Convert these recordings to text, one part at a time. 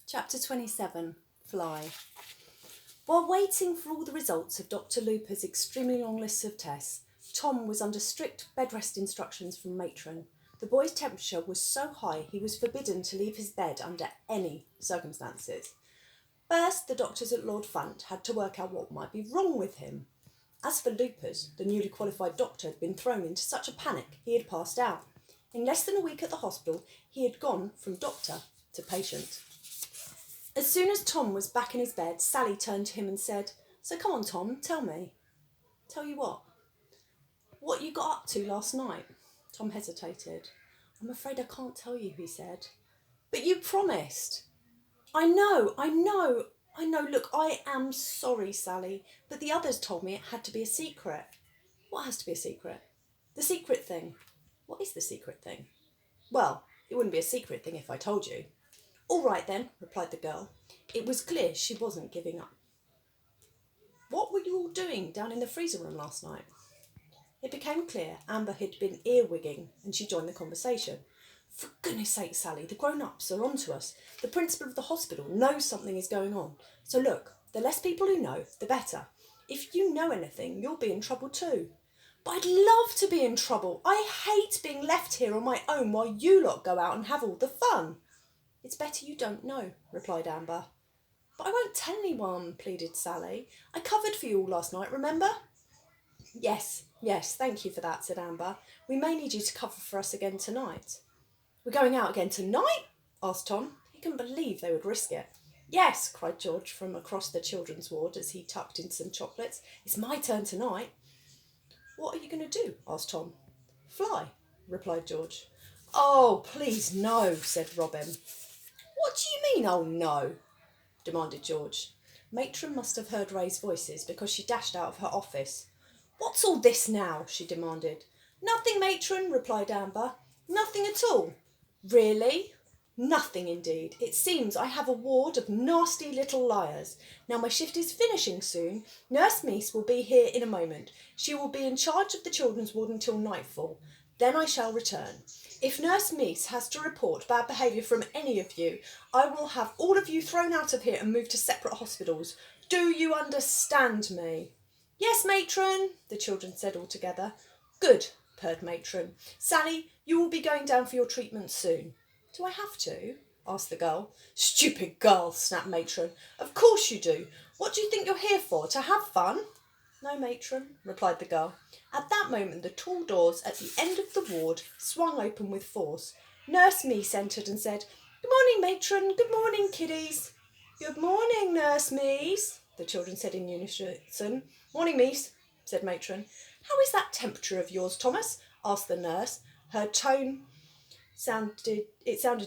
Chapter 27, Fly. While waiting for all the results of Dr. Looper's extremely long list of tests, Tom was under strict bed rest instructions from matron. The boy's temperature was so high he was forbidden to leave his bed under any circumstances. First, the doctors at Lord Funt had to work out what might be wrong with him. As for Loopers, the newly qualified doctor had been thrown into such a panic he had passed out. In less than a week at the hospital, he had gone from doctor to patient. As soon as Tom was back in his bed, Sally turned to him and said, "So come on, Tom, tell me." "Tell you what?" "What you got up to last night?" Tom hesitated. "I'm afraid I can't tell you," he said. "But you promised." I know. Look, I am sorry, Sally, but the others told me it had to be a secret." "What has to be a secret?" "The secret thing." "What is the secret thing?" "Well, it wouldn't be a secret thing if I told you." "All right then," replied the girl. It was clear she wasn't giving up. "What were you all doing down in the freezer room last night?" It became clear Amber had been earwigging, and she joined the conversation. "For goodness sake, Sally, the grown-ups are on to us. The principal of the hospital knows something is going on. So look, the less people who know, the better. If you know anything, you'll be in trouble too." "But I'd love to be in trouble. I hate being left here on my own while you lot go out and have all the fun." "It's better you don't know," replied Amber. "But I won't tell anyone," pleaded Sally. "I covered for you all last night, remember?" Yes, thank you for that," said Amber. "We may need you to cover for us again tonight." "We're going out again tonight?" asked Tom. He couldn't believe they would risk it. "Yes," cried George from across the children's ward as he tucked in some chocolates. "It's my turn tonight." "What are you going to do?" asked Tom. "Fly," replied George. "Oh, please no," said Robin. "What do you mean, oh no?" demanded George. Matron must have heard Ray's voices because she dashed out of her office. "What's all this now?" she demanded. "Nothing, Matron," replied Amber. "Nothing at all." "Really?" "Nothing indeed. It seems I have a ward of nasty little liars. Now my shift is finishing soon. Nurse Meese will be here in a moment. She will be in charge of the children's ward until nightfall. Then I shall return. If Nurse Meese has to report bad behaviour from any of you, I will have all of you thrown out of here and moved to separate hospitals. Do you understand me?" "Yes, Matron," the children said all together. "Good," purred Matron. "Sally, you will be going down for your treatment soon." "Do I have to?" asked the girl. "Stupid girl," snapped Matron. "Of course you do. What do you think you're here for, to have fun?" "No, Matron," replied the girl. At that moment the tall doors at the end of the ward swung open with force. Nurse Meese entered and said, "Good morning, Matron. Good morning, kiddies." "Good morning, Nurse Meese," the children said in unison. "Morning, Meese," said Matron. "How is that temperature of yours, Thomas?" asked the nurse. Her tone sounded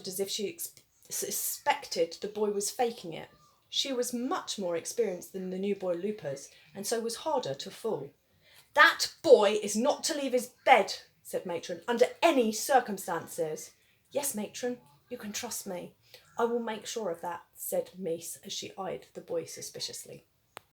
as if she suspected the boy was faking it. She was much more experienced than the new boy Loopers, and so was harder to fool. "That boy is not to leave his bed," said Matron, "under any circumstances." "Yes, Matron, you can trust me. I will make sure of that," said Meese as she eyed the boy suspiciously.